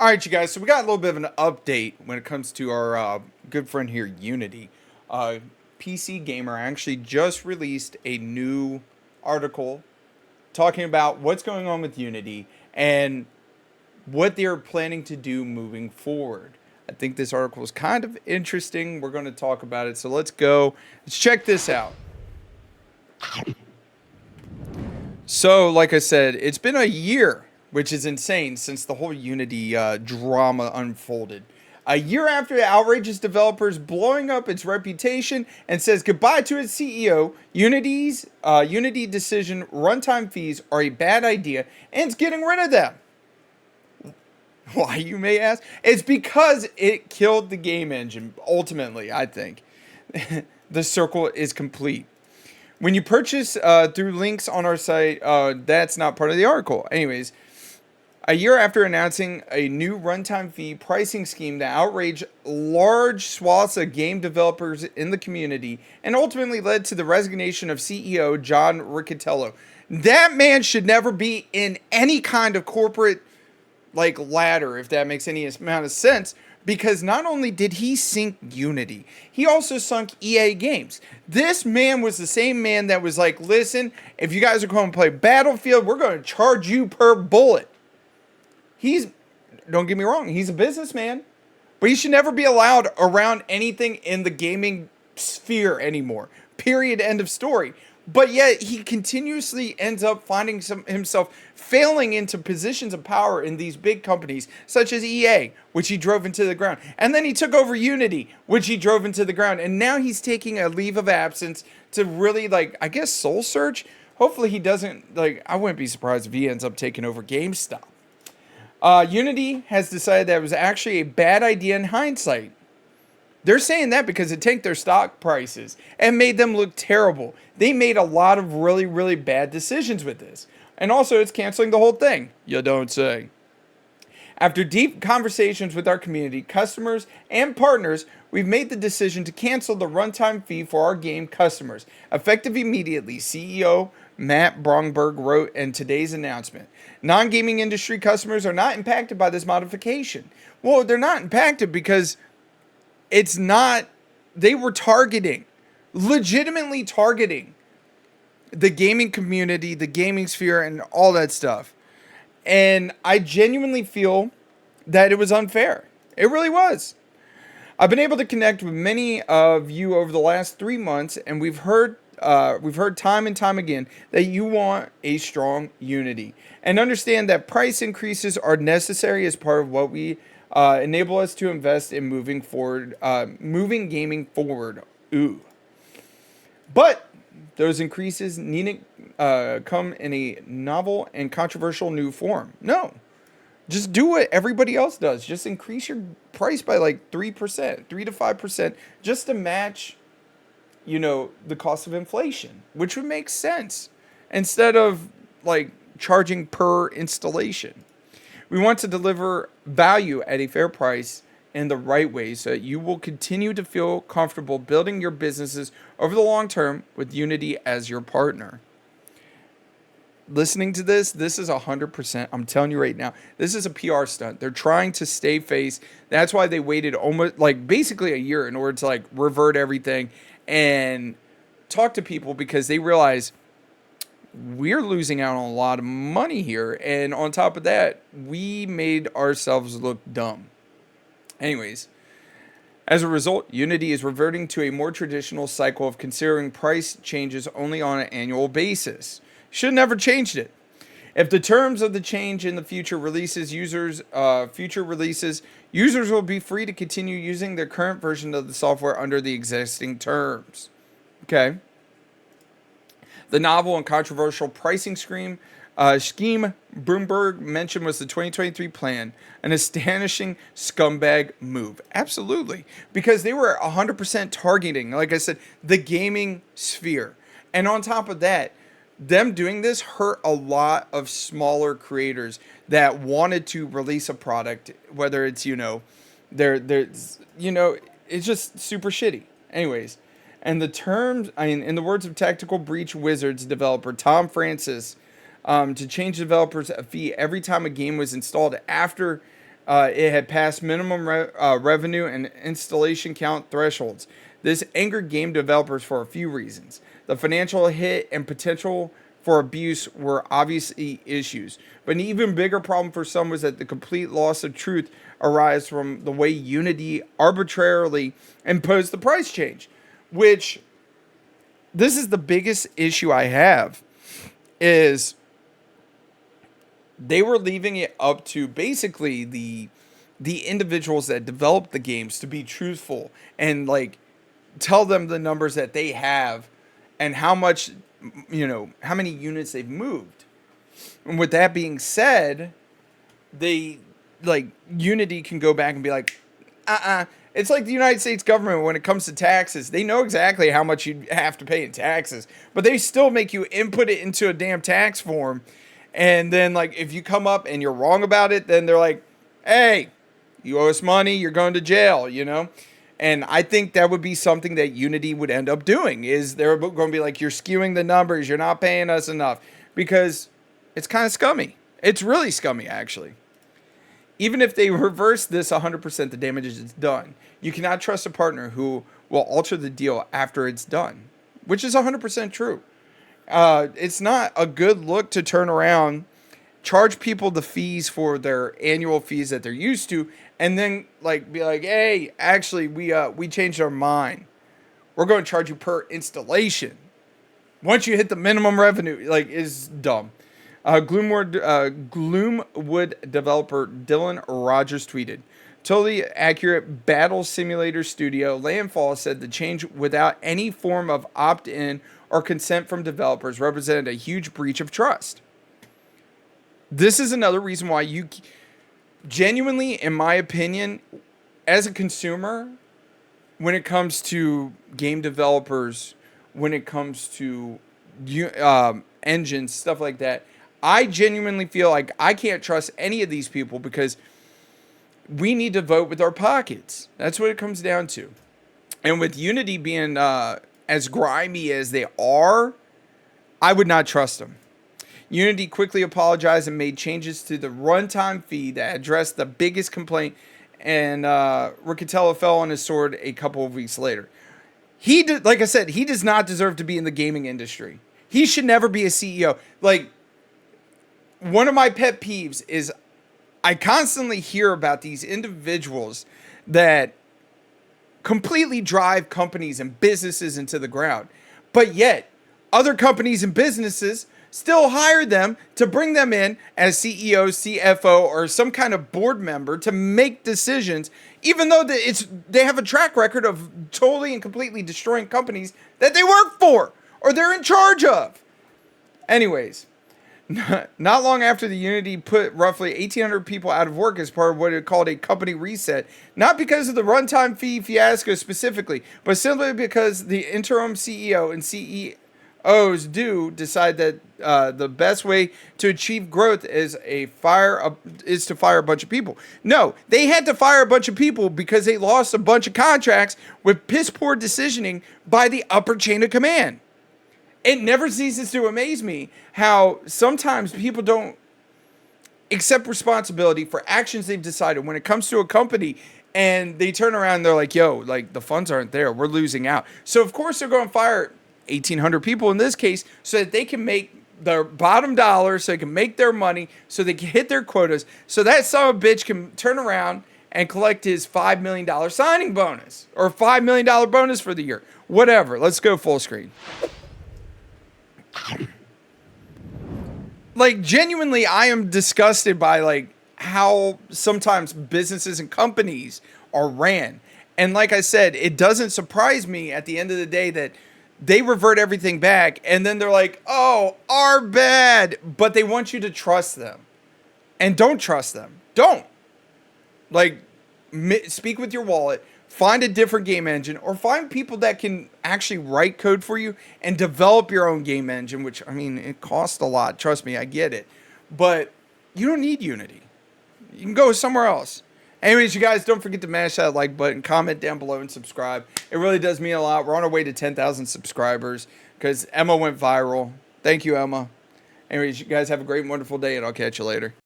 All right, you guys. So we got a little bit of an update when it comes to our good friend here, Unity. PC Gamer actually just released a new article talking about what's going on with Unity and what they're planning to do moving forward. I think this article is kind of interesting. We're going to talk about it. So let's go. Let's check this out. So, like I said, it's been a year, which is insane, since the whole Unity drama unfolded. A year after the outrageous developers blowing up its reputation and says goodbye to its CEO, Unity's Unity decision runtime fees are a bad idea and it's getting rid of them. Why, you may ask? It's because it killed the game engine, ultimately, I think. The circle is complete. When you purchase through links on our site, that's not part of the article. Anyways, a year after announcing a new runtime fee pricing scheme that outraged large swaths of game developers in the community and ultimately led to the resignation of CEO John Riccitiello. That man should never be in any kind of corporate ladder, if that makes any amount of sense, because not only did he sink Unity, he also sunk EA Games. This man was the same man that was like, listen, if you guys are going to play Battlefield, we're going to charge you per bullet. Don't get me wrong, he's a businessman, but he should never be allowed around anything in the gaming sphere anymore. Period. End of story. But yet he continuously ends up finding himself failing into positions of power in these big companies, such as EA, which he drove into the ground. And then he took over Unity, which he drove into the ground. And now he's taking a leave of absence to really, I guess, soul search. Hopefully he doesn't, I wouldn't be surprised if he ends up taking over GameStop. Unity has decided that it was actually a bad idea in hindsight. They're saying that because it tanked their stock prices and made them look terrible. They made a lot of really, really bad decisions with this. And also, it's canceling the whole thing. You don't say. After deep conversations with our community, customers, and partners, we've made the decision to cancel the runtime fee for our game customers, effective immediately, CEO Matt Bromberg wrote in today's announcement. Non-gaming industry customers are not impacted by this modification. Well, they're not impacted because it's not, they were legitimately targeting the gaming community, the gaming sphere, and all that stuff. And I genuinely feel that it was unfair. It really was. I've been able to connect with many of you over the last 3 months, and we've heard time and time again that you want a strong Unity. And understand that price increases are necessary as part of what we enable us to invest in moving gaming forward. But those increases needn't come in a novel and controversial new form. No. Just do what everybody else does. Just increase your price by 3%, 3 to 5%, just to match, the cost of inflation, which would make sense instead of charging per installation. We want to deliver value at a fair price in the right way so that you will continue to feel comfortable building your businesses over the long term with Unity as your partner. Listening to this is 100%. I'm telling you right now, this is a PR stunt. They're trying to stay face. That's why they waited almost basically a year in order to revert everything and talk to people, because they realize we're losing out on a lot of money here. And on top of that, we made ourselves look dumb. Anyways, as a result, Unity is reverting to a more traditional cycle of considering price changes only on an annual basis. Should have never changed it. If the terms of the change in the future releases, users will be free to continue using their current version of the software under the existing terms. Okay. The novel and controversial pricing scheme Broomberg mentioned was the 2023 plan, an astonishing scumbag move. Absolutely. Because they were 100% targeting, like I said, the gaming sphere. And on top of that, them doing this hurt a lot of smaller creators that wanted to release a product, whether it's, it's just super shitty. Anyways, and the terms, in the words of Tactical Breach Wizards developer Tom Francis, to change developers a fee every time a game was installed after It had passed minimum revenue and installation count thresholds. This angered game developers for a few reasons. The financial hit and potential for abuse were obviously issues. But an even bigger problem for some was that the complete loss of truth arises from the way Unity arbitrarily imposed the price change, which this is the biggest issue I have is they were leaving it up to basically the individuals that developed the games to be truthful and like tell them the numbers that they have and how much, how many units they've moved. And with that being said, they like Unity can go back and be like, it's like the United States government when it comes to taxes. They know exactly how much you have to pay in taxes, but they still make you input it into a damn tax form. And then, like, if you come up and you're wrong about it, then they're like, hey, you owe us money, you're going to jail, And I think that would be something that Unity would end up doing, is they're going to be like, you're skewing the numbers, you're not paying us enough, because it's kind of scummy. It's really scummy, actually. Even if they reverse this 100%, the damage is done. You cannot trust a partner who will alter the deal after it's done, which is 100% true. It's not a good look to turn around, charge people the fees for their annual fees that they're used to, and then like be like, hey, actually we changed our mind. We're going to charge you per installation. Once you hit the minimum revenue, like, is dumb. Gloomwood developer Dylan Rogers tweeted, totally accurate battle simulator studio Landfall said the change without any form of opt-in or consent from developers represented a huge breach of trust. This is another reason why you genuinely, in my opinion, as a consumer, when it comes to game developers, when it comes to engines, stuff like that, I genuinely feel like I can't trust any of these people because we need to vote with our pockets. That's what it comes down to. And with Unity being as grimy as they are, I would not trust them. Unity quickly apologized and made changes to the runtime fee that addressed the biggest complaint, and Riccatello fell on his sword a couple of weeks later. Like I said, he does not deserve to be in the gaming industry. He should never be a CEO. Like, one of my pet peeves is I constantly hear about these individuals that completely drive companies and businesses into the ground, but yet other companies and businesses still hire them to bring them in as CEO, CFO, or some kind of board member to make decisions, even though they have a track record of totally and completely destroying companies that they work for or they're in charge of. Anyways, not long after the Unity put roughly 1,800 people out of work as part of what it called a company reset, not because of the runtime fee fiasco specifically, but simply because the interim CEO and CEOs decide that the best way to achieve growth is to fire a bunch of people. No, they had to fire a bunch of people because they lost a bunch of contracts with piss poor decisioning by the upper chain of command. It never ceases to amaze me how sometimes people don't accept responsibility for actions they've decided when it comes to a company, and they turn around and they're like, yo, like, the funds aren't there. We're losing out. So, of course, they're going to fire 1,800 people in this case so that they can make their bottom dollar, so they can make their money, so they can hit their quotas, so that son of a bitch can turn around and collect his $5 million signing bonus or $5 million bonus for the year. Whatever. Let's go full screen. Like, genuinely, I am disgusted by, like, how sometimes businesses and companies are ran. And like I said, it doesn't surprise me at the end of the day that they revert everything back and then they're like, oh, our bad. But they want you to trust them. And don't trust them. Don't. Like, speak with your wallet. Find a different game engine, or find people that can actually write code for you and develop your own game engine, which, I mean, it costs a lot. Trust me, I get it. But you don't need Unity. You can go somewhere else. Anyways, you guys, don't forget to mash that like button, comment down below, and subscribe. It really does mean a lot. We're on our way to 10,000 subscribers because Emma went viral. Thank you, Emma. Anyways, you guys have a great and wonderful day, and I'll catch you later.